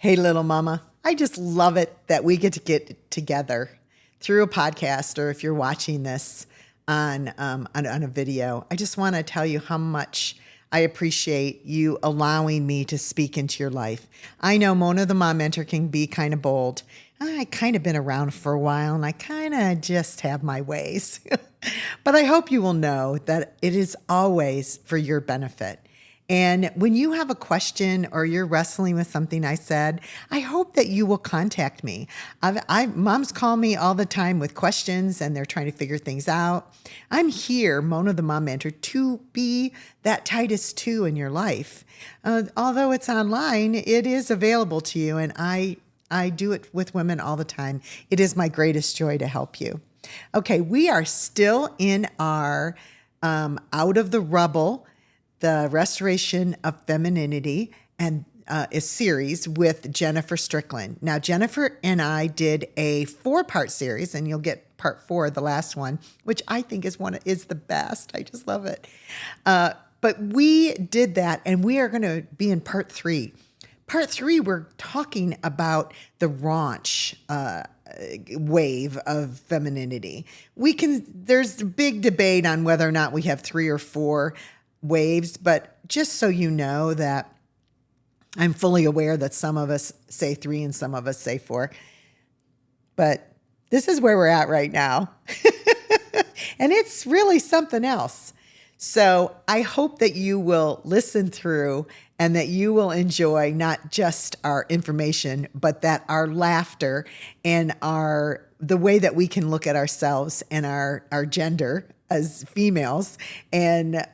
Hey, little mama. I just love it that we get to get together through a podcast, or if you're watching this on a video. I just want to tell you how much I appreciate you allowing me to speak into your life. I know Mona the Mom Mentor can be kind of bold. I kind of been around for a while and I kind of just have my ways. But I hope you will know that it is always for your benefit. And when you have a question or you're wrestling with something I said, I hope that you will contact me. Moms call me all the time with questions and they're trying to figure things out. I'm here, Mona the Mom Mentor, to be that Titus 2 in your life. Although it's online, it is available to you, and I do it with women all the time. It is my greatest joy to help you. Okay, we are still in our Out of the Rubble, the Restoration of Femininity, and a series with Jennifer Strickland. Now, Jennifer and I did a 4-part series, and you'll get part 4, the last one, which I think is the best. I just love it. But we did that, and we are going to be in part 3. Part 3, we're talking about the Raunch wave of femininity. There's a big debate on whether or not we have 3 or 4 waves, but just so you know that I'm fully aware that some of us say 3 and some of us say 4. But this is where we're at right now. And it's really something else. So I hope that you will listen through and that you will enjoy not just our information, but that our laughter and the way that we can look at ourselves and our gender as females and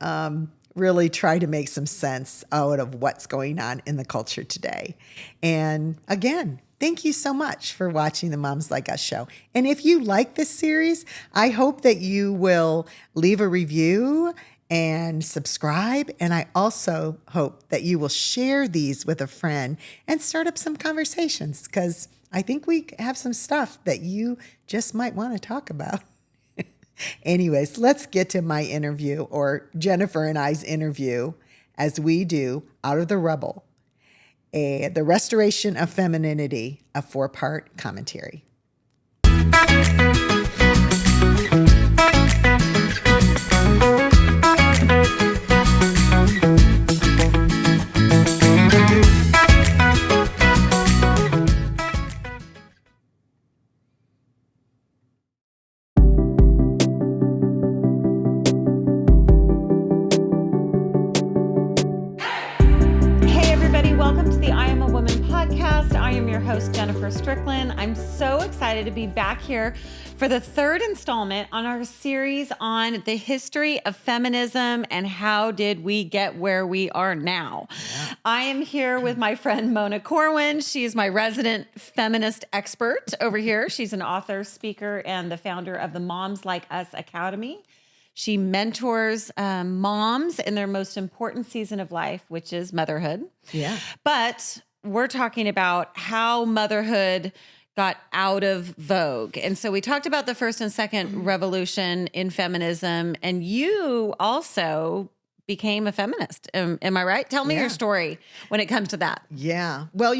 really try to make some sense out of what's going on in the culture today. And again, thank you so much for watching the Moms Like Us show. And if you like this series, I hope that you will leave a review and subscribe. And I also hope that you will share these with a friend and start up some conversations, because I think we have some stuff that you just might want to talk about. Anyways, let's get to my interview, or Jennifer and I's interview, as we do Out of the Rubble, the Restoration of Femininity, a 4-part commentary. Jennifer Strickland. I'm so excited to be back here for the 3rd installment on our series on the history of feminism and how did we get where we are now. Yeah. I am here with my friend Mona Corwin. She's my resident feminist expert over here. She's an author, speaker, and the founder of the Moms Like Us Academy. She mentors moms in their most important season of life, which is motherhood. Yeah. But we're talking about how motherhood got out of vogue. And so we talked about the first and second revolution in feminism, and you also became a feminist. Am I right? Tell me your story when it comes to that. Yeah. Well,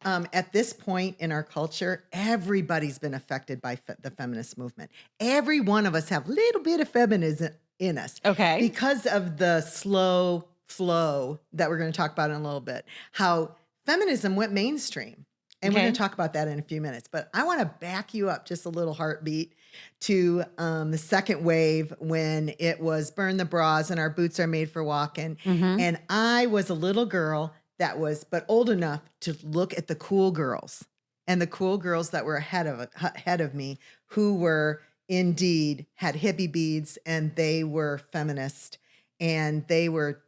at this point in our culture, everybody's been affected by the feminist movement. Every one of us have a little bit of feminism in us. Okay. Because of the slow flow that we're going to talk about in a little bit, how feminism went mainstream. And we're going to talk about that in a few minutes. But I want to back you up just a little heartbeat to the second wave, when it was burn the bras and our boots are made for walking. Mm-hmm. And I was a little girl but old enough to look at the cool girls, and the cool girls that were ahead of me, who were indeed had hippie beads, and they were feminist, and they were,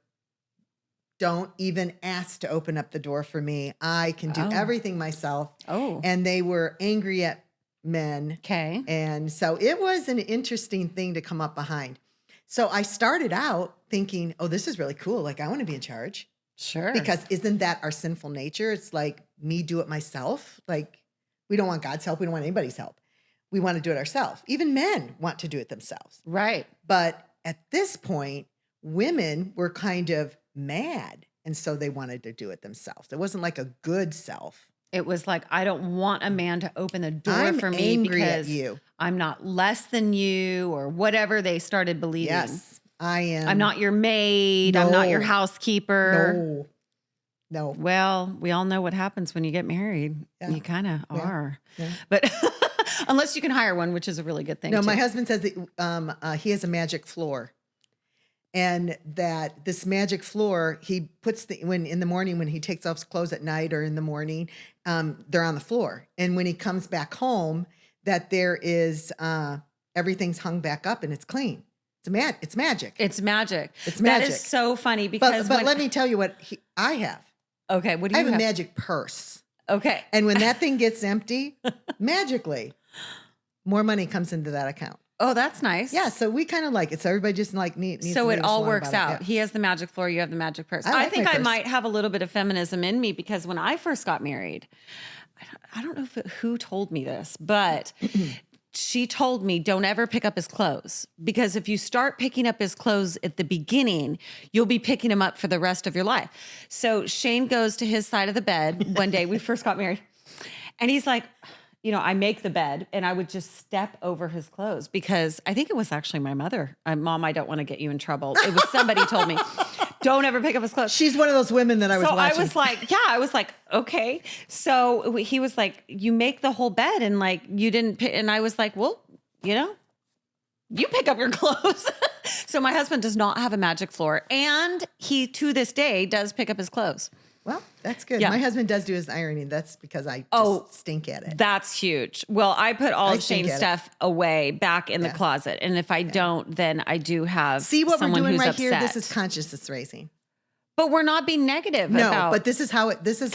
don't even ask to open up the door for me. I can do everything myself. Oh. And they were angry at men. Okay. And so it was an interesting thing to come up behind. So I started out thinking, oh, this is really cool. Like, I want to be in charge. Sure. Because isn't that our sinful nature? It's like, me do it myself. Like, we don't want God's help. We don't want anybody's help. We want to do it ourselves. Even men want to do it themselves. Right. But at this point, women were kind of mad And so they wanted to do it themselves. It wasn't like a good self. It was like, I don't want a man to open the door I'm for me angry at because you. I'm not less than you, or whatever they started believing. Yes, I am. I'm not your maid. I'm not your housekeeper. No. Well, we all know what happens when you get married. Yeah. You kind of are. Yeah. But unless you can hire one, which is a really good thing. No, too. my husband says that he has a magic floor. And that this magic floor, he puts in the morning when he takes off his clothes at night or in the morning, they're on the floor. And when he comes back home, that there is everything's hung back up and it's clean. It's magic. It's magic. It's magic. That is so funny because but let me tell you what I have. Okay, what do you have? I have a magic purse. Okay. And when that thing gets empty, magically, more money comes into that account. Oh, that's nice. Yeah, so we kind of like it. So everybody just like needs so to it all works out. Yeah. He has the magic floor, you have the magic purse. I think I purse. might have a little bit of feminism in me because when I first got married, I don't know who told me this, but she told me don't ever pick up his clothes, because if you start picking up his clothes at the beginning, you'll be picking him up for the rest of your life. So Shane goes to his side of the bed one day, we first got married, and he's like, I make the bed and I would just step over his clothes, because I think it was actually my mother. Mom, I don't want to get you in trouble. It was somebody told me, don't ever pick up his clothes. She's one of those women that I was watching. I was like, okay. So he was like, you make the whole bed and like, you didn't pick. And I was like, well, you pick up your clothes. So my husband does not have a magic floor, and he to this day does pick up his clothes. Well, that's good. Yeah. My husband does do his ironing. That's because I just stink at it. That's huge. Well, I put all of Shane's stuff away back in the closet. And if I don't, then I do have See what we're someone doing who's right upset. here? This is consciousness raising. But we're not being negative No, about. but this is how this is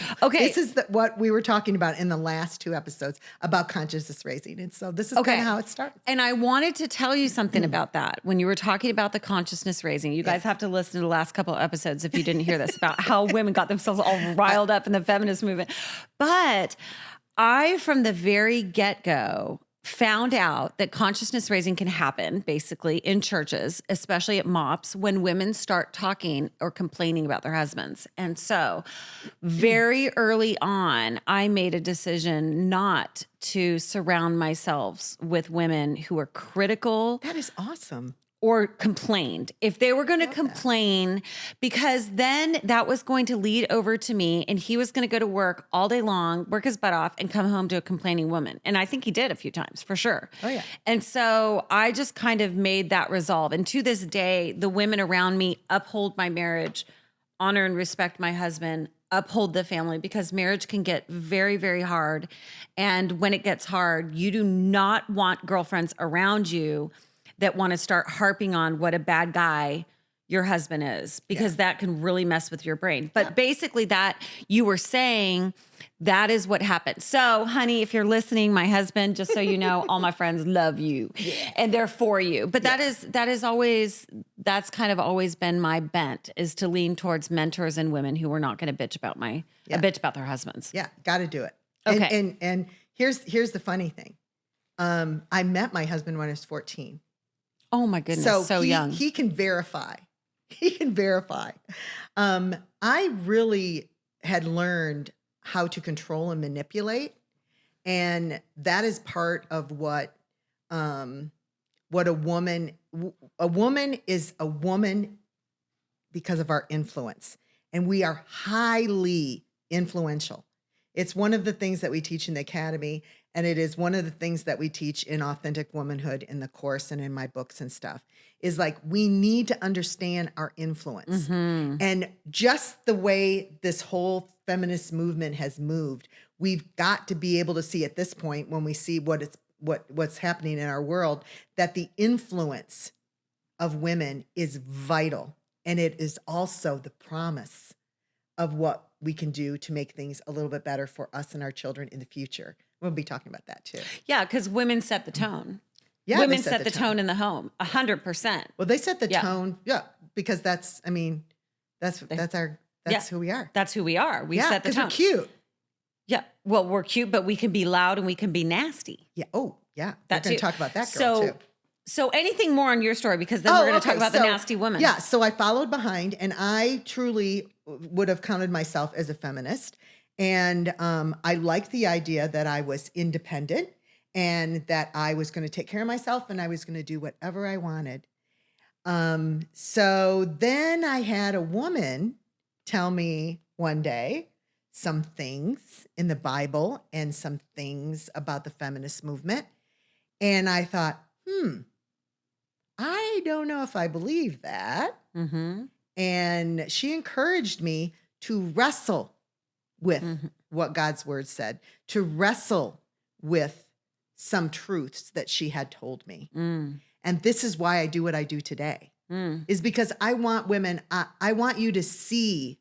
what we were talking about in the last 2 episodes about consciousness raising. And so this is kind of how it starts. And I wanted to tell you something about that. When you were talking about the consciousness raising, you guys have to listen to the last couple of episodes if you didn't hear this, about how women got themselves all riled up in the feminist movement. But I, from the very get-go, found out that consciousness raising can happen basically in churches, especially at MOPS, when women start talking or complaining about their husbands. And so very early on, I made a decision not to surround myself with women who are critical. That is awesome. Or complained. If they were going to complain, because then that was going to lead over to me, and he was going to go to work all day long, work his butt off, and come home to a complaining woman. And I think he did a few times, for sure. Oh, yeah. And so I just kind of made that resolve. And to this day, the women around me uphold my marriage, honor and respect my husband, uphold the family, because marriage can get very, very hard. And when it gets hard, you do not want girlfriends around you that want to start harping on what a bad guy your husband is, because that can really mess with your brain. But basically that you were saying, that is what happened. So honey, if you're listening, my husband, just so you know, all my friends love you and they're for you. But that's kind of always been my bent, is to lean towards mentors and women who are not going to bitch about their husbands. Yeah. Got to do it. Okay. And here's the funny thing. I met my husband when I was 14. Oh my goodness. So young. He can verify. I really had learned how to control and manipulate. And that is part of what a woman is a woman because of our influence. And we are highly influential. It's one of the things that we teach in the academy. And it is one of the things that we teach in Authentic Womanhood in the course and in my books and stuff, is like, we need to understand our influence. Mm-hmm. And just the way this whole feminist movement has moved, we've got to be able to see at this point, when we see what's happening in our world, that the influence of women is vital. And it is also the promise of what we can do to make things a little bit better for us and our children in the future. We'll be talking about that too. Yeah, because women set the tone. Yeah, women set the tone in the home, 100%. Well, they set the tone, because that's who we are. That's who we are. We set the tone. We're cute. Yeah, well, we're cute, but we can be loud and we can be nasty. Yeah. Oh, yeah. That We're going to talk about that girl too. So anything more on your story? Because then we're going to talk about the nasty woman. Yeah. So I followed behind, and I truly would have counted myself as a feminist. And I liked the idea that I was independent and that I was going to take care of myself and I was going to do whatever I wanted. So then I had a woman tell me one day some things in the Bible and some things about the feminist movement. And I thought, I don't know if I believe that. Mm-hmm. And she encouraged me to wrestle with what God's word said, to wrestle with some truths that she had told me. And this is why I do what I do today, is because I want women, I want you to see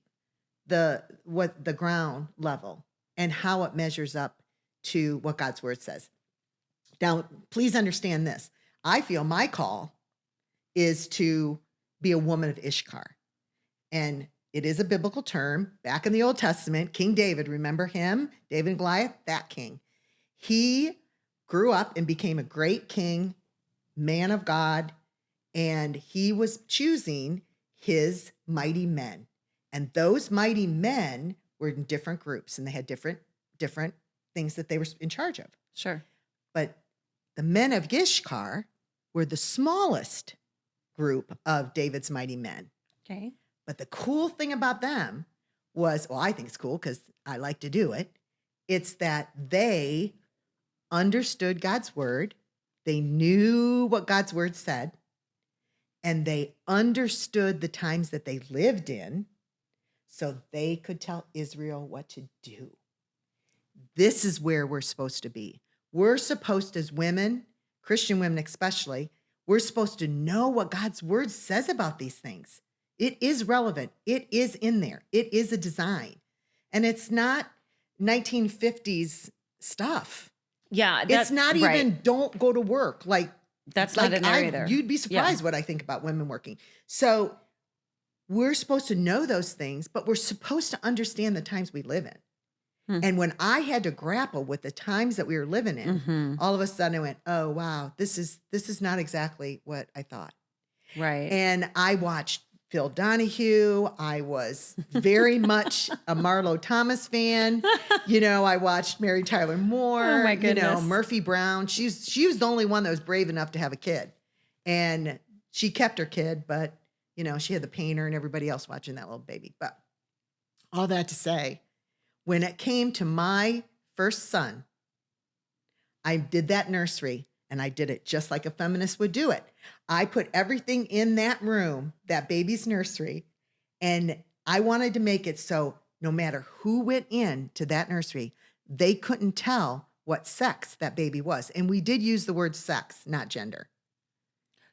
the ground level and how it measures up to what God's word says. Now, please understand this. I feel my call is to be a woman of Ishkar. And it is a biblical term. Back in the Old Testament, King David, remember him? David and Goliath, that king. He grew up and became a great king, man of God, and he was choosing his mighty men. And those mighty men were in different groups, and they had different things that they were in charge of. Sure. But the men of Ishkar were the smallest group of David's mighty men. Okay. But the cool thing about them was, well, I think it's cool because I like to do it. It's that they understood God's word. They knew what God's word said. And they understood the times that they lived in so they could tell Israel what to do. This is where we're supposed to be. We're supposed, as women, Christian women especially, we're supposed to know what God's word says about these things. It is relevant. It is in there. It is a design. And it's not 1950s stuff. Yeah. It's not even don't go to work. That's not in there either. You'd be surprised what I think about women working. So we're supposed to know those things, but we're supposed to understand the times we live in. And when I had to grapple with the times that we were living in, all of a sudden I went, oh, wow, this is not exactly what I thought. Right. And I watched Phil Donahue. I was very much a Marlo Thomas fan. I watched Mary Tyler Moore. Oh my goodness. Murphy Brown. She was the only one that was brave enough to have a kid. And she kept her kid, but she had the painter and everybody else watching that little baby. But all that to say, when it came to my first son, I did that nursery. And I did it just like a feminist would do it. I put everything in that room, that baby's nursery, and I wanted to make it so no matter who went into that nursery, they couldn't tell what sex that baby was. And we did use the word sex, not gender.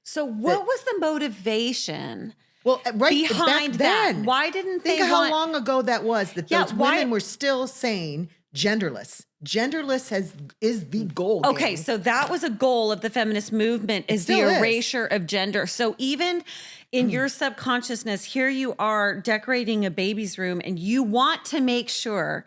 So what was the motivation back behind that? then, Why didn't they think of how long ago that was that those women were still saying genderless. Genderless is the goal. Okay, so that was a goal of the feminist movement, is the erasure of gender. So even in your subconsciousness, here you are decorating a baby's room and you want to make sure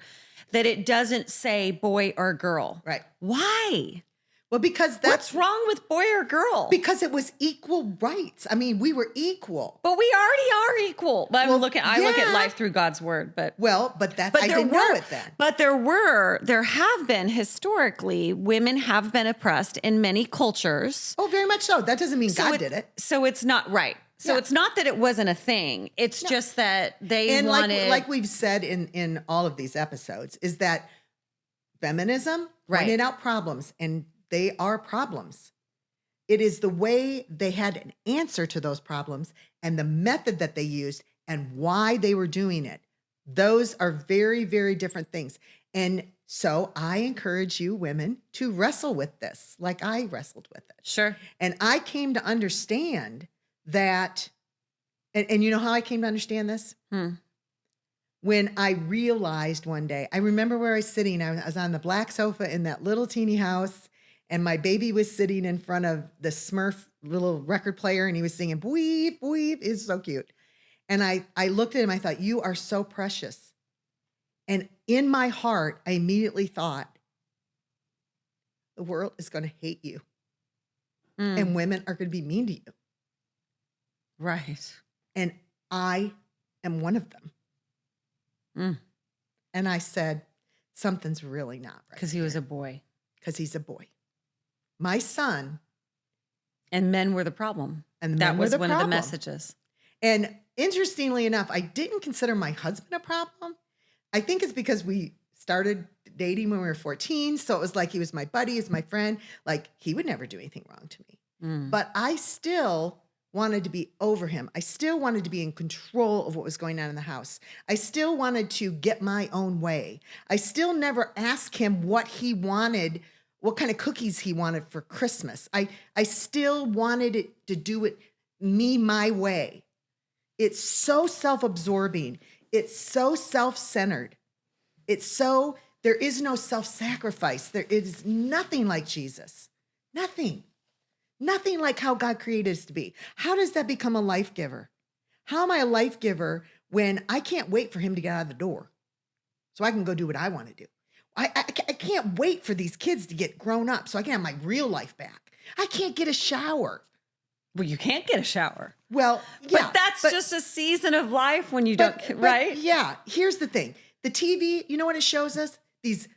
that it doesn't say boy or girl. Right. Why? Well, because what's wrong with boy or girl? Because it was equal rights. I mean, we were equal. But we already are equal. I look at life through God's word, but I didn't know it then. But there have been historically, women have been oppressed in many cultures. Oh, very much so. That doesn't mean God did it. So it's not right. So it's not that it wasn't a thing. It's just that they wanted, like we've said in all of these episodes, is that feminism pointed out problems, and they are problems. It is the way they had an answer to those problems and the method that they used and why they were doing it. Those are very, very different things. And so I encourage you women to wrestle with this like I wrestled with it. Sure. And I came to understand that, and you know how I came to understand this? When I realized one day, I remember where I was sitting. I was on the black sofa in that little teeny house. And my baby was sitting in front of the Smurf little record player, and he was singing, "Weep, weep." It's so cute. And I looked at him, I thought, you are so precious. And in my heart, I immediately thought, the world is going to hate you. and women are going to be mean to you. Right. And I am one of them. And I said, something's really not right. Because he was a boy. Because he's a boy. My son. And men were the problem. And that was one problem. of the messages. And interestingly enough, I didn't consider my husband a problem. I think it's because we started dating when we were 14. So it was like he was my buddy, he's my friend. Like he would never do anything wrong to me. But I still wanted to be over him. I still wanted to be in control of what was going on in the house. I still wanted to get my own way. I still never asked him what he wanted, what kind of cookies he wanted for Christmas. I still wanted it to do it me my way. It's so self-absorbing. It's so self-centered. There is no self-sacrifice. There is nothing like Jesus. Nothing. Nothing like how God created us to be. How does that become a life giver? How am I a life giver when I can't wait for him to get out of the door so I can go do what I want to do? I can't wait for these kids to get grown up so I can have my real life back. I can't get a shower. Well, you can't get a shower. Well, yeah. But that's just a season of life when you don't, right? Yeah. Here's the thing. The TV, you know what it shows us? These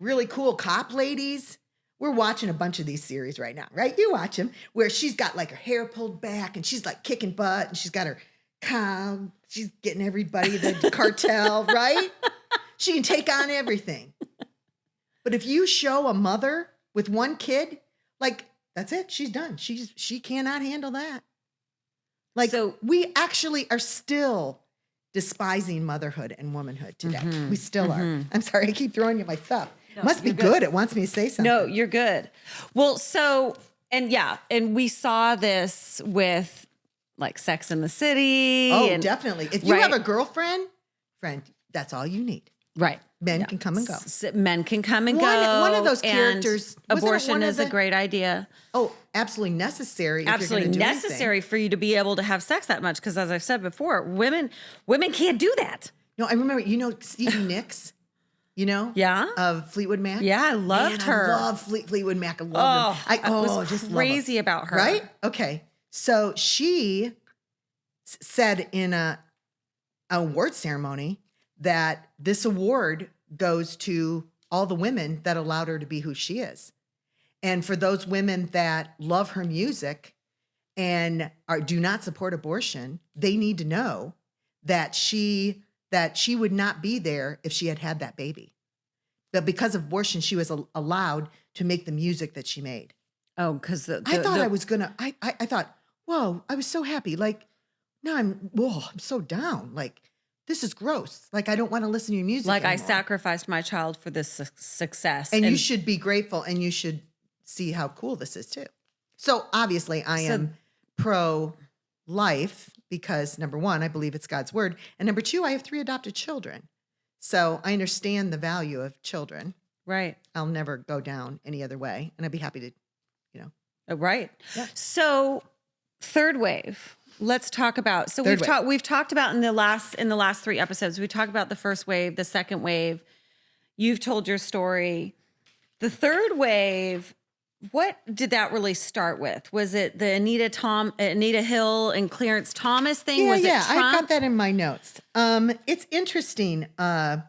really cool cop ladies. We're watching a bunch of these series right now, right? You watch them where she's got like her hair pulled back and she's like kicking butt and she's got her cow. She's getting everybody, the cartel, right? She can take on everything. But if you show a mother with one kid, like that's it. She's done. She cannot handle that. Like so, we actually are still despising motherhood and womanhood today. We still are. I'm sorry. I keep throwing you my stuff. No, must be good. It wants me to say something. No, you're good. Well, so, and yeah, and we saw this with like Sex in the City. Oh, definitely. If you have a girlfriend, that's all you need. Right. Men can come and go. Men can come and go. One of those characters. Abortion is a great idea. Oh, absolutely necessary. Absolutely necessary for you to be able to have sex that much. Because as I've said before, women can't do that. No, I remember, Stevie Nicks. Yeah, of Fleetwood Mac. Yeah, I loved her. I love Fleetwood Mac. I love them. I was just crazy about her. Right? Okay. So she said in a award ceremony that this award goes to all the women that allowed her to be who she is, and for those women that love her music and do not support abortion, they need to know that she would not be there if she had that baby. But because of abortion, she was allowed to make the music that she made. Oh, because I thought, whoa, I was so happy. Like, now I'm so down. Like, this is gross. Like, I don't want to listen to your music anymore. I sacrificed my child for this success. And you should be grateful and you should see how cool this is too. So obviously I am pro-life. Because number one, I believe it's God's word. And number two, I have 3 adopted children. So I understand the value of children. Right. I'll never go down any other way. And I'd be happy to, Right. Yeah. So third wave, let's talk about, we've talked about in the last 3 episodes, we talked about the first wave, the second wave. You've told your story. The third wave, what did that really start with? Was it the Anita Hill and Clarence Thomas thing? Yeah, was it Trump? I got that in my notes. It's interesting. The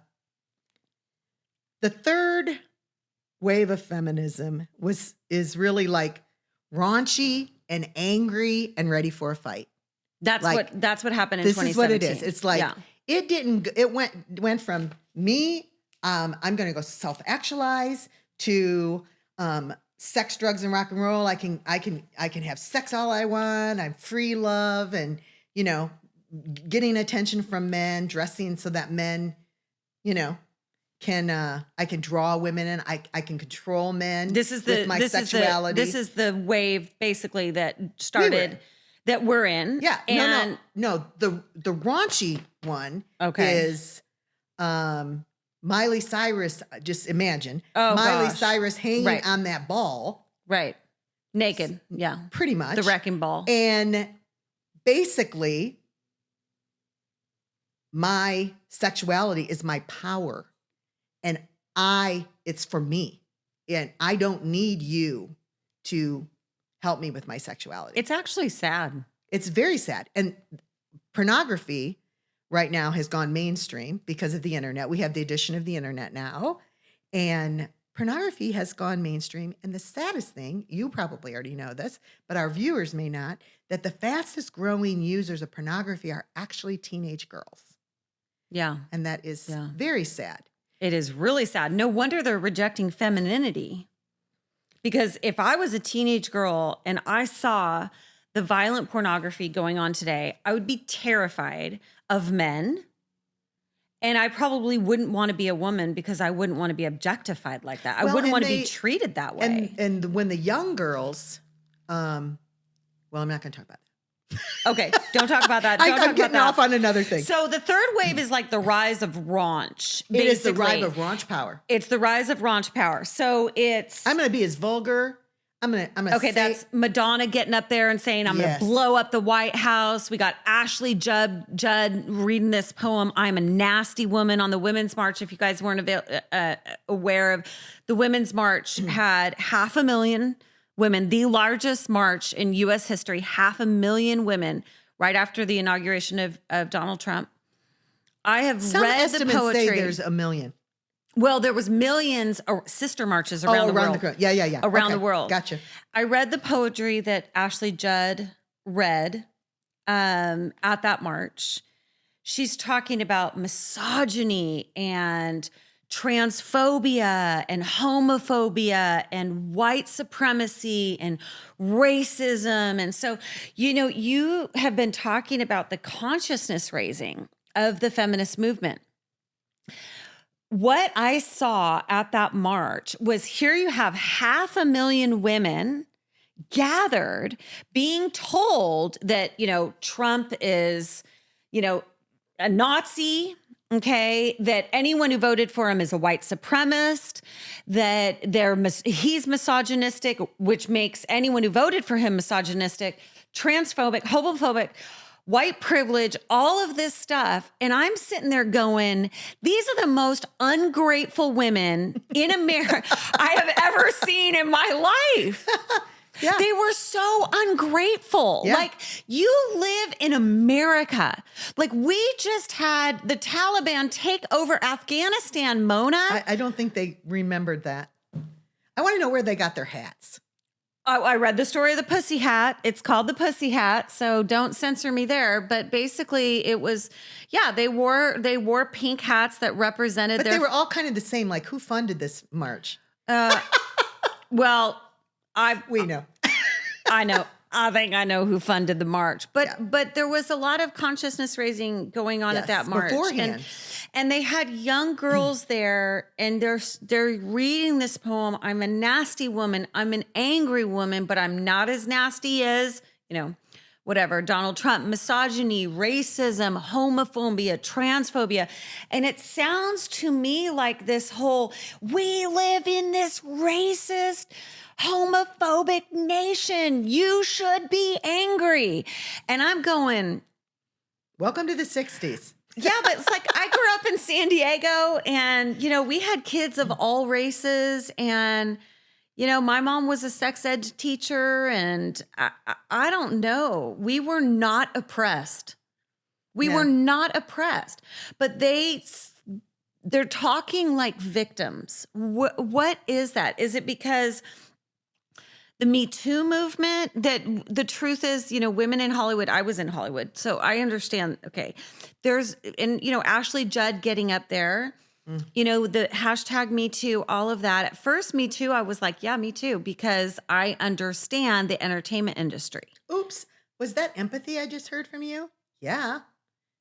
third wave of feminism is really like raunchy and angry and ready for a fight. That's what happened in 2017. This is what it is. It's like it went from me, I'm going to go self-actualize to sex, drugs, and rock and roll. I can have sex all I want. I'm free love and, getting attention from men, dressing so that men, I can draw women in. I can control men with my sexuality. This is the wave basically that started that we're in. Yeah. And no. The raunchy one is Miley Cyrus, just imagine. Miley Cyrus hanging on that ball. Right. Naked. Yeah. Pretty much. The wrecking ball. And basically, my sexuality is my power. And it's for me. And I don't need you to help me with my sexuality. It's actually sad. It's very sad. And pornography right now has gone mainstream because of the internet. We have the addition of the internet now, and pornography has gone mainstream. And the saddest thing, you probably already know this, but our viewers may not, that the fastest growing users of pornography are actually teenage girls. Yeah. And that is very sad. It is really sad. No wonder they're rejecting femininity. Because if I was a teenage girl and I saw the violent pornography going on today, I would be terrified of men. And I probably wouldn't want to be a woman because I wouldn't want to be objectified like that. I wouldn't want to be treated that way. And when the young girls, well, I'm not going to talk about that. Okay, don't talk about that. I'm getting off on another thing. So the third wave is like the rise of raunch. It is the rise of raunch power. It's the rise of raunch power. So it's... I'm going to be as vulgar. I'm gonna okay, that's Madonna getting up there and saying, I'm going to blow up the White House. We got Ashley Judd reading this poem, I'm a Nasty Woman, on the Women's March. If you guys weren't aware of, the Women's March had 500,000 women, the largest march in U.S. history, 500,000 women right after the inauguration of Donald Trump. I have read the poetry. Say there's 1 million. Well, there was millions of sister marches around the world. Around the world. Gotcha. I read the poetry that Ashley Judd read at that march. She's talking about misogyny and transphobia and homophobia and white supremacy and racism. And so, you have been talking about the consciousness raising of the feminist movement. What I saw at that march was here you have 500,000 women gathered being told that, Trump is, a Nazi, okay, that anyone who voted for him is a white supremacist, that he's misogynistic, which makes anyone who voted for him misogynistic, transphobic, homophobic, white privilege, all of this stuff. And I'm sitting there going, these are the most ungrateful women in America I have ever seen in my life. Yeah. They were so ungrateful. Yeah. Like, you live in America. Like, we just had the Taliban take over Afghanistan, Mona. I don't think they remembered that. I want to know where they got their hats. I read the story of the pussy hat. It's called the pussy hat, so don't censor me there. But basically, it was, they wore pink hats that represented. But they were all kind of the same. Like, who funded this march? Well, we know. I know. I think I know who funded the march. But there was a lot of consciousness raising going on at that march. Beforehand. And they had young girls there, and they're reading this poem. I'm a nasty woman. I'm an angry woman, but I'm not as nasty as, whatever, Donald Trump, misogyny, racism, homophobia, transphobia. And it sounds to me like this whole, we live in this racist, homophobic nation. You should be angry. And I'm going, welcome to the 60s. Yeah, but it's like, I grew up in San Diego, and, we had kids of all races, and, my mom was a sex ed teacher, and I don't know. We were not oppressed. We were not oppressed, but they're talking like victims. What is that? Is it because the Me Too movement, that the truth is, women in Hollywood, I was in Hollywood, so I understand, okay, Ashley Judd getting up there, the hashtag Me Too, all of that. At first, Me Too, I was like, yeah, me too, because I understand the entertainment industry. Oops, was that empathy I just heard from you? Yeah.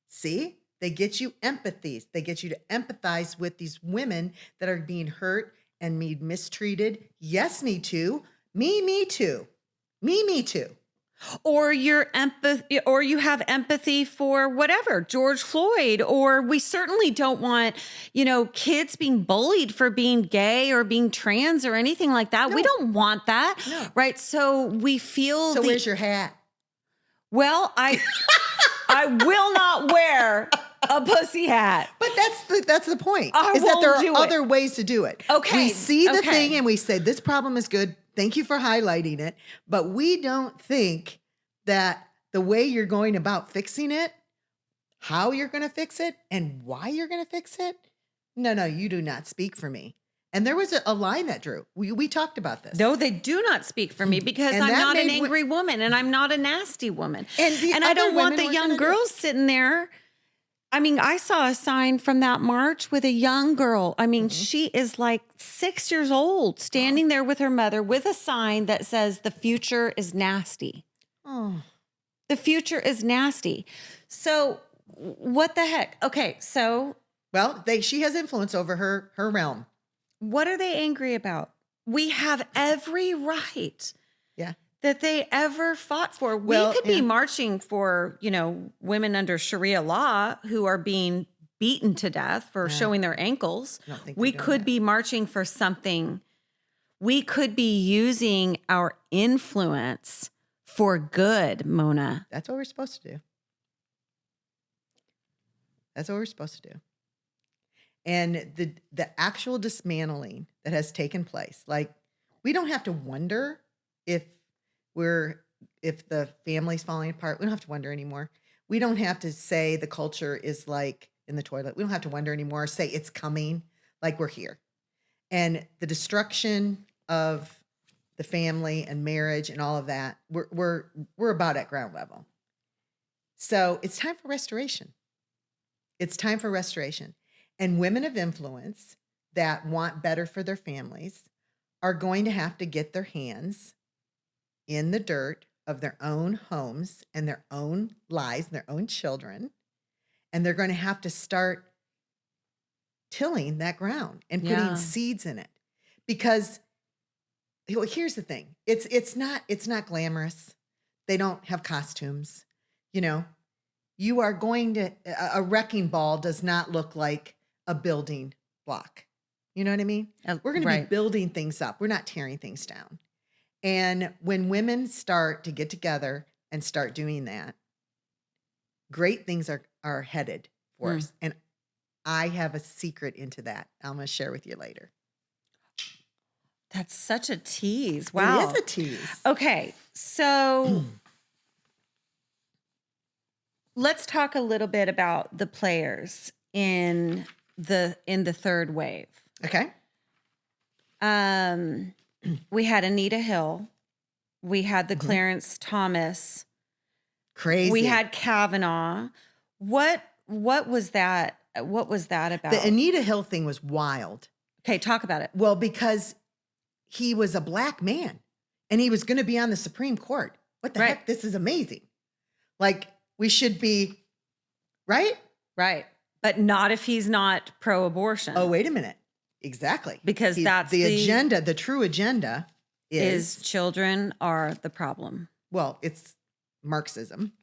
See, they get you empathies. They get you to empathize with these women that are being hurt and mistreated. Yes, me too. Me too. Me too. Or you have empathy for whatever, George Floyd, or we certainly don't want, kids being bullied for being gay or being trans or anything like that. No. We don't want that. No. Right? So we feel So where's your hat? Well, I will not wear a pussy hat. But that's the point. Is that there are other ways to do it. Okay. We see the thing and we say, this problem is good. Thank you for highlighting it. But we don't think that the way you're going about fixing it, how you're going to fix it, and why you're going to fix it. No, you do not speak for me. And there was a line that drew. We talked about this. No, they do not speak for me because And I'm that not an made angry woman and I'm not a nasty woman. And the I other don't want women the weren't young gonna do it. girls sitting there. I mean, I saw a sign from that march with a young girl. I mean, she is like 6 years old, standing there with her mother with a sign that says, "The future is nasty." Oh, The future is nasty. So what the heck? Okay, so well, she has influence over her realm. what are they angry about? We have every right Yeah. that they ever fought for. Well, We could be yeah. marching for, women under Sharia law who are being beaten to death for showing their ankles. I don't think We they're doing could that. be marching for something. We could be using our influence for good, Mona. That's what we're supposed to do. That's what we're supposed to do. And the actual dismantling that has taken place, like, we don't have to wonder if the family's falling apart. We don't have to wonder anymore. We don't have to say the culture is like in the toilet. We don't have to wonder anymore. Say it's coming, like we're here. And the destruction of the family and marriage and all of that, we're about at ground level. So it's time for restoration. It's time for restoration. And women of influence that want better for their families are going to have to get their hands in the dirt of their own homes and their own lives and their own children. And they're going to have to start tilling that ground and putting seeds in it. Because here's the thing. It's not glamorous. They don't have costumes. You are going to, a wrecking ball does not look like a building block. You know what I mean? We're going to be building things up. We're not tearing things down. And when women start to get together and start doing that, great things are headed for us. And I have a secret into that I'm going to share with you later. That's such a tease. Wow. It is a tease. Okay, so let's talk a little bit about the players in the third wave. Okay. We had Anita Hill. We had the Clarence Thomas. Crazy. We had Kavanaugh. What was that? What was that about? The Anita Hill thing was wild. Okay, talk about it. Well, because he was a black man and he was going to be on the Supreme Court. What the heck? This is amazing. Like, we should be, right? Right. But not if he's not pro-abortion. Oh, wait a minute. Exactly. Because that's the agenda. The true agenda is children are the problem. Well, it's Marxism.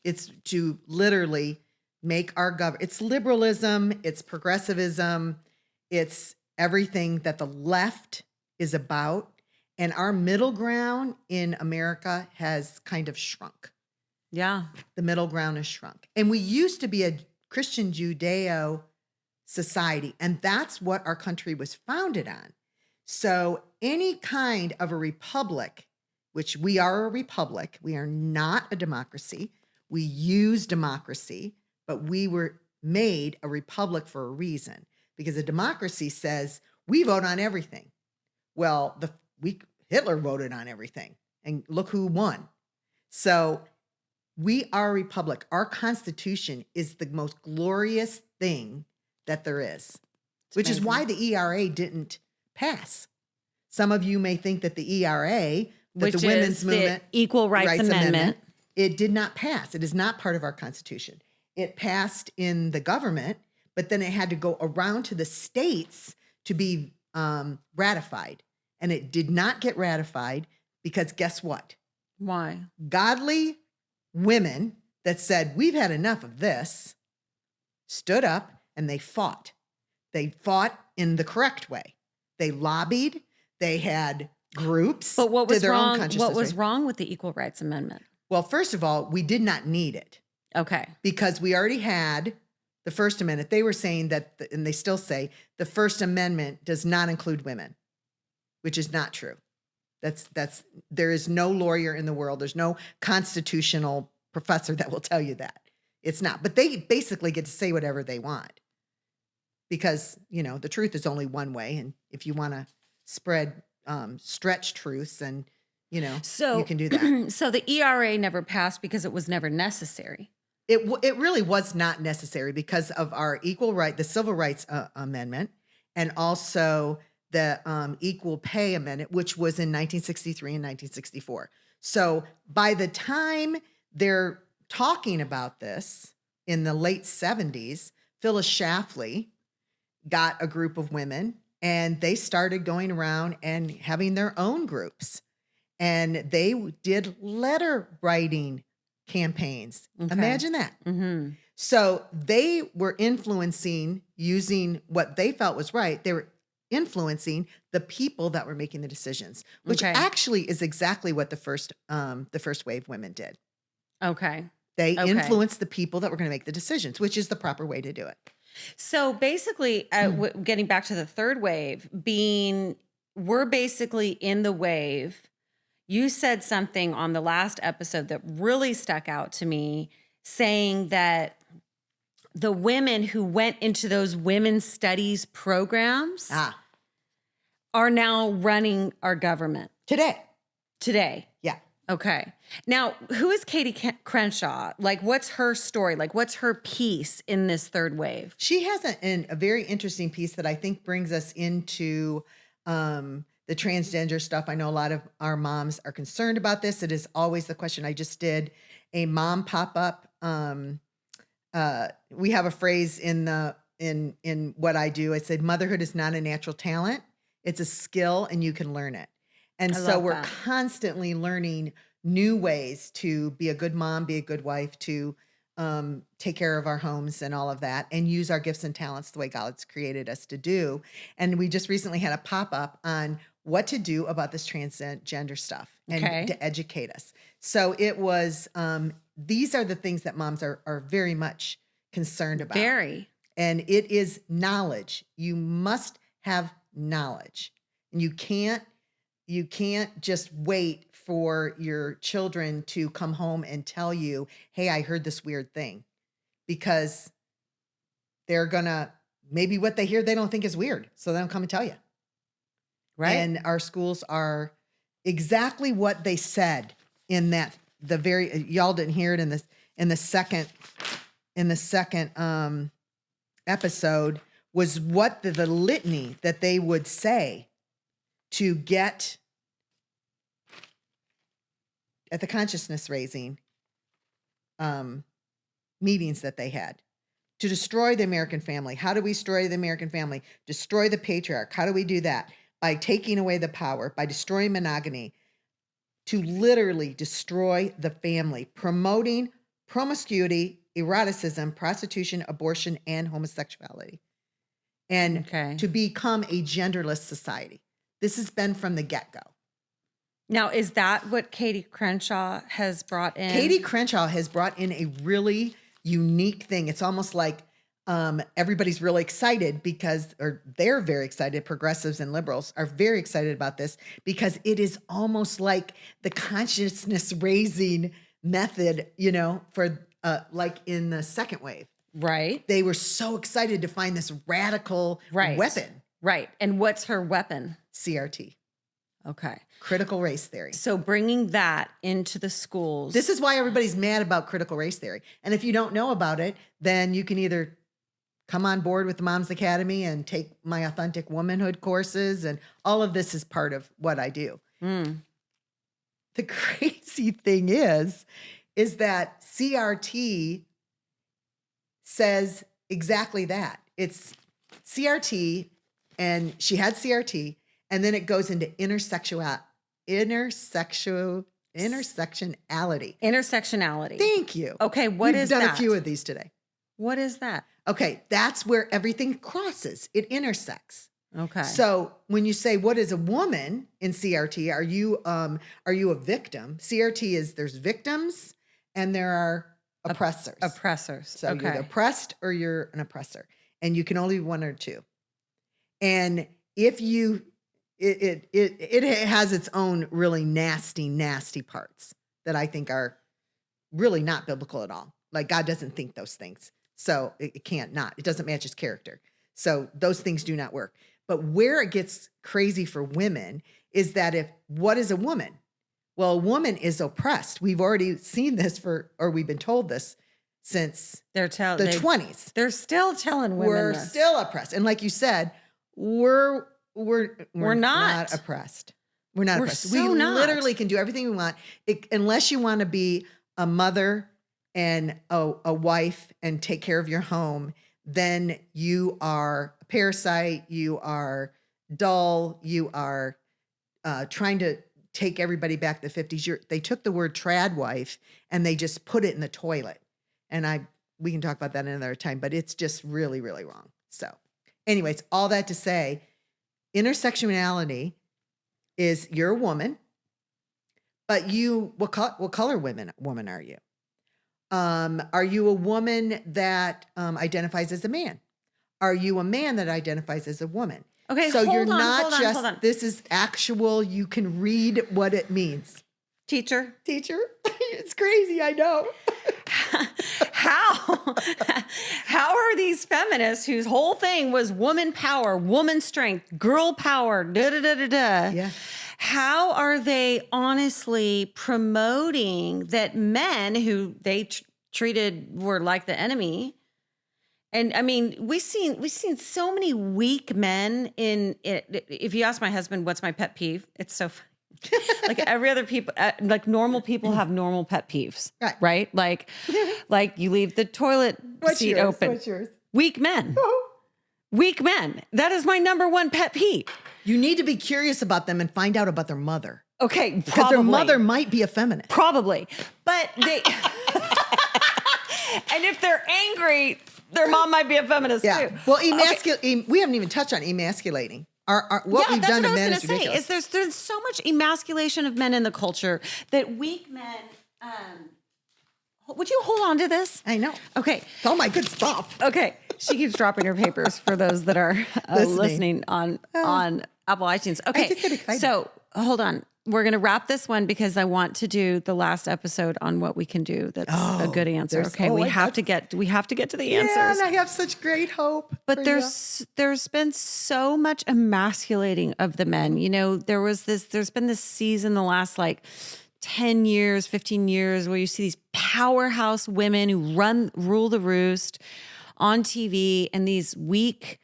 It's to literally make our government. It's liberalism. It's progressivism. It's everything that the left is about. And our middle ground in America has kind of shrunk. Yeah. The middle ground has shrunk. And we used to be a Christian Judeo society. And that's what our country was founded on. So any kind of a republic, which we are a republic, we are not a democracy. We use democracy, but we were made a republic for a reason. Because a democracy says we vote on everything. Well, Hitler voted on everything. And look who won. So we are a republic. Our Constitution is the most glorious thing that there is, which is why the ERA didn't pass. Some of you may think that the ERA, that the women's movement, the Equal Rights Amendment, it did not pass. It is not part of our Constitution. It passed in the government, but then it had to go around to the states to be ratified. And it did not get ratified because guess what? Why? Godly women that said, we've had enough of this, stood up and they fought. They fought in the correct way. They lobbied. They had groups. But what was did their wrong? own consciousness, What was wrong with the Equal Rights Amendment? Well, first of all, we did not need it. Okay. Because we already had the First Amendment. They were saying that, and they still say, the First Amendment does not include women, which is not true. There is no lawyer in the world. There's no constitutional professor that will tell you that. It's not. But they basically get to say whatever they want because, the truth is only one way. And if you want to spread stretch truths and, you can do that. So the ERA never passed because it was never necessary. It really was not necessary because of our equal right, the Civil Rights Amendment, and also the Equal Pay Amendment, which was in 1963 and 1964. So by the time they're talking about this in the late 70s, Phyllis Schlafly got a group of women and they started going around and having their own groups. And they did letter writing campaigns. Okay. Imagine that. Mm-hmm. So they were influencing, using what they felt was right. They were influencing the people that were making the decisions, which actually is exactly what the first wave women did. Okay. They influenced the people that were going to make the decisions, which is the proper way to do it. So basically, getting back to the third wave, we're basically in the wave. You said something on the last episode that really stuck out to me, saying that the women who went into those women's studies programs are now running our government. Today. Yeah. Okay. Now, who is Katie Crenshaw? Like, what's her story? Like, what's her piece in this third wave? She has a very interesting piece that I think brings us into the transgender stuff. I know a lot of our moms are concerned about this. It is always the question. I just did a mom pop-up. We have a phrase in what I do. I said, motherhood is not a natural talent. It's a skill and you can learn it. And so we're constantly learning new ways to be a good mom, be a good wife, to take care of our homes and all of that, and use our gifts and talents the way God's created us to do. And we just recently had a pop-up on what to do about this transgender stuff and to educate us. So it was, these are the things that moms are very much concerned about. Very. And it is knowledge. You must have knowledge. And you can't just wait for your children to come home and tell you, hey, I heard this weird thing, because they're gonna, maybe what they hear, they don't think is weird. So they don't come and tell you. Right. And our schools are exactly what they said in that, y'all didn't hear it in the second episode, was what the litany that they would say to get at the consciousness raising meetings that they had to destroy the American family. How do we destroy the American family? Destroy the patriarch. How do we do that? By taking away the power, by destroying monogamy, to literally destroy the family, promoting promiscuity, eroticism, prostitution, abortion, and homosexuality, and to become a genderless society. This has been from the get-go. Now, is that what Katie Crenshaw has brought in? Katie Crenshaw has brought in a really unique thing. It's almost like everybody's really excited they're very excited. Progressives and liberals are very excited about this because it is almost like the consciousness raising method, for like in the second wave. Right. They were so excited to find this radical weapon. Right. And what's her weapon? CRT. Okay. Critical race theory. So bringing that into the schools. This is why everybody's mad about critical race theory. And if you don't know about it, then you can either come on board with the Moms Academy and take my authentic womanhood courses. And all of this is part of what I do. Mm. The crazy thing is that CRT says exactly that. It's CRT, and she had CRT, and then it goes into intersectionality. Intersectionality. Thank you. Okay, what is that? We've done a few of these today. What is that? Okay, that's where everything crosses. It intersects. Okay. So when you say, what is a woman in CRT? Are you a victim? CRT is, there's victims and there are oppressors. Oppressors. So you're the oppressed or you're an oppressor. And you can only be one or two. And if you it has its own really nasty parts that I think are really not biblical at all. Like God doesn't think those things. So it can't not. It doesn't match his character. So those things do not work. But where it gets crazy for women is that what is a woman? Well, a woman is oppressed. We've already seen this or we've been told this since the 20s. They're still telling women we're this. still oppressed. And like you said, we're not oppressed. We're not oppressed. So we not. literally can do everything we want, unless you want to be a mother and a wife and take care of your home. Then you are a parasite. You are dull. You are trying to take everybody back to the 50s. They took the word trad wife and they just put it in the toilet. And we can talk about that another time, but it's just really, really wrong. So anyways, all that to say, intersectionality is you're a woman, but what color woman are you? Are you a woman that identifies as a man? Are you a man that identifies as a woman? Okay, so hold you're on, not hold just, on. This is actual, you can read what it means. Teacher? It's crazy, I know. How are these feminists whose whole thing was woman power, woman strength, girl power, Yeah. How are they honestly promoting that men who they treated were like the enemy? And I mean, we've seen so many weak men in it. If you ask my husband, what's my pet peeve? It's so funny. Like every other people, like normal people have normal pet peeves, right? Like you leave the toilet seat open. What's yours? Weak men. Weak men. That is my number one pet peeve. You need to be curious about them and find out about their mother. Okay, because their mother might be a feminist. Probably, but they. And if they're angry, their mom might be a feminist too. Well, we haven't even touched on emasculating. What we've done to men is ridiculous. There's so much emasculation of men in the culture that weak men. Would you hold on to this? I know. Okay. It's all my good stuff. Okay. She keeps dropping her papers for those that are listening on Apple iTunes. Okay. I just get excited. So hold on. We're going to wrap this one because I want to do the last episode on what we can do. That's a good answer. Okay. We have to get to the answers. Yeah, and I have such great hope. But there's been so much emasculating of the men. You know, there's been this season the last 10 years, 15 years where you see these powerhouse women who rule the roost on TV, and these weak,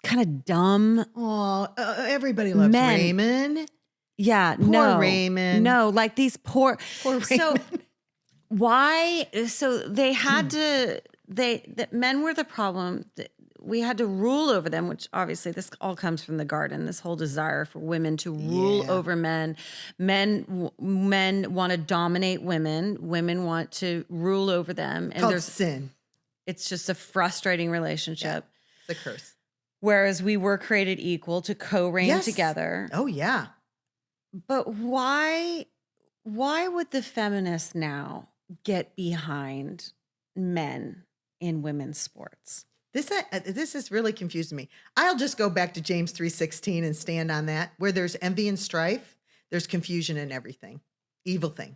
kind of dumb. Oh, everybody loves men. Raymond. Yeah, poor Raymond. No, like these poor Raymond. So why? So they had to. That men were the problem. We had to rule over them, which obviously this all comes from the garden. This whole desire for women to rule over men. Men want to dominate women. Women want to rule over them. And Called sin. It's just a frustrating relationship. Yeah, it's a curse. Whereas we were created equal to co-reign together. Oh, yeah. But why would the feminists now get behind men in women's sports? This has really confused me. I'll just go back to James 3:16 and stand on that. Where there's envy and strife, there's confusion in everything, evil thing.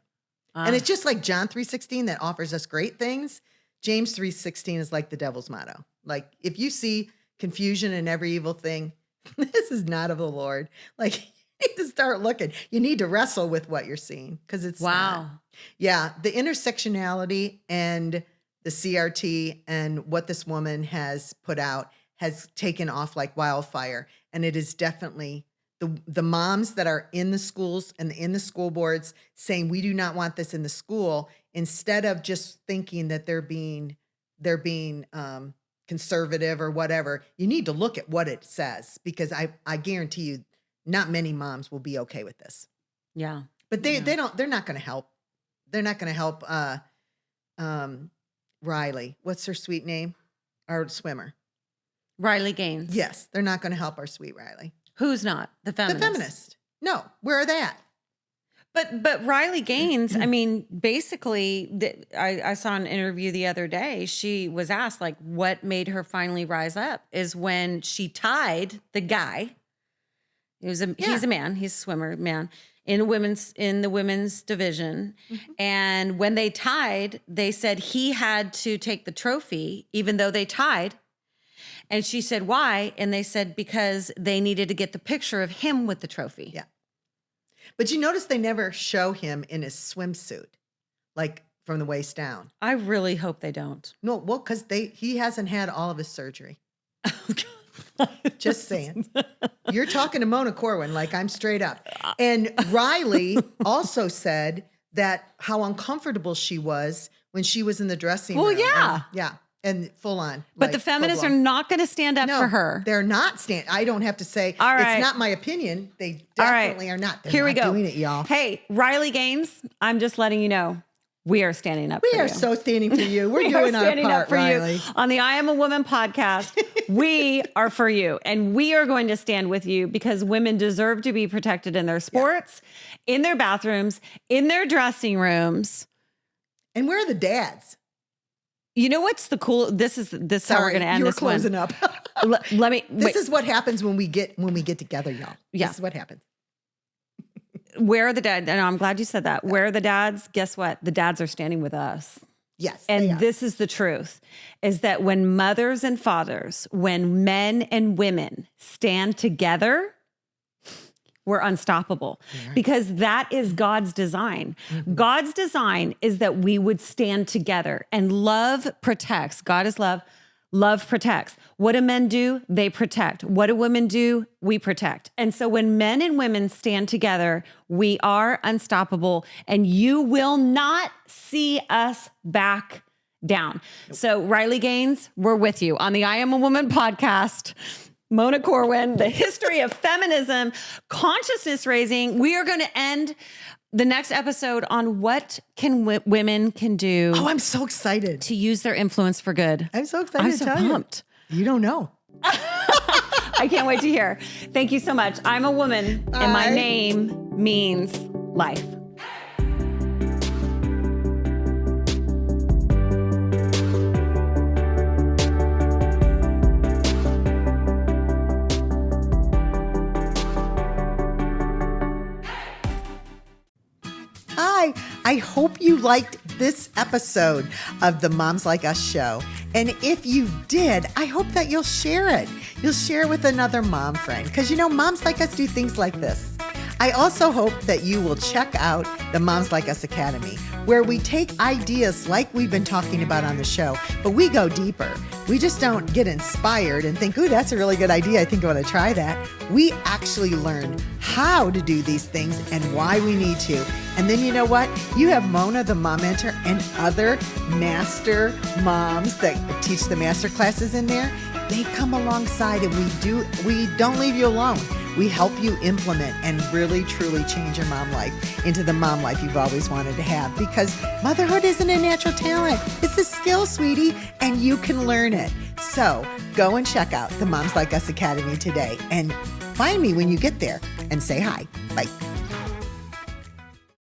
And it's just like John 3:16 that offers us great things. James 3:16 is like the devil's motto. Like if you see confusion in every evil thing, this is not of the Lord. Like you need to start looking. You need to wrestle with what you're seeing because it's not. Yeah, the intersectionality and the CRT and what this woman has put out has taken off like wildfire. And it is definitely the moms that are in the schools and in the school boards saying, we do not want this in the school, instead of just thinking that they're being conservative or whatever. You need to look at what it says, because I guarantee you not many moms will be okay with this. Yeah. But they're not going to help. They're not going to help, Riley, what's her sweet name? Our swimmer. Riley Gaines. Yes, they're not going to help our sweet Riley. Who's not? The feminist. The feminist. No, where are they at? But Riley Gaines, I mean, basically, I saw an interview the other day. She was asked, what made her finally rise up is when she tied the guy He's a man. He's a swimmer man in the women's division. Mm-hmm. And when they tied, they said he had to take the trophy, even though they tied. And she said, why? And they said, because they needed to get the picture of him with the trophy. Yeah. But you notice they never show him in his swimsuit, like from the waist down. I really hope they don't. No, well, because he hasn't had all of his surgery. Just saying. You're talking to Mona Corwin like I'm straight up. And Riley also said that how uncomfortable she was when she was in the dressing room. Well, yeah. And full on. But like, the feminists are not going to stand up for her. They're not I don't have to say, all right. It's not my opinion. They definitely are not. They're Here not we go. doing it, y'all. Hey, Riley Gaines, I'm just letting you know, we are standing up for you. We are so standing for you. We're doing our standing part, up for Riley. you. On the I Am a Woman podcast, we are for you. And we are going to stand with you because women deserve to be protected in their sports, in their bathrooms, in their dressing rooms. And where are the dads? You know what's the cool? This is how we're going to end this one. Closing up. Let me. This is what happens when we get together, y'all. Yeah. This is what happens. Where are the dads? And I'm glad you said that. Where are the dads? Guess what? The dads are standing with us. Yes. And this is the truth, is that when mothers and fathers, when men and women stand together, we're unstoppable because that is God's design. Mm-hmm. God's design is that we would stand together, and love protects. God is love. Love protects. What do men do? They protect. What do women do? We protect. And so when men and women stand together, we are unstoppable, and you will not see us back down. Nope. So Riley Gaines, we're with you on the I Am a Woman podcast. Mona Corwin, the history of feminism, consciousness raising. We are going to end the next episode on what women can do. Oh, I'm so excited to use their influence for good. I'm so excited to tell pumped. You don't know. I can't wait to hear. Thank you so much. I'm a woman, and my name means life. I hope you liked this episode of the Moms Like Us show. And if you did, I hope that you'll share it. You'll share it with another mom friend because, moms like us do things like this. I also hope that you will check out the Moms Like Us Academy, where we take ideas like we've been talking about on the show, but we go deeper. We just don't get inspired and think, ooh, that's a really good idea. I think I want to try that. We actually learn how to do these things and why we need to. And then you know what? You have Mona, the mom mentor, and other master moms that teach the master classes in there. They come alongside and we don't leave you alone. We help you implement and really, truly change your mom life into the mom life you've always wanted to have, because motherhood isn't a natural talent. It's a skill, sweetie, and you can learn it. So go and check out the Moms Like Us Academy today and find me when you get there and say hi. Bye.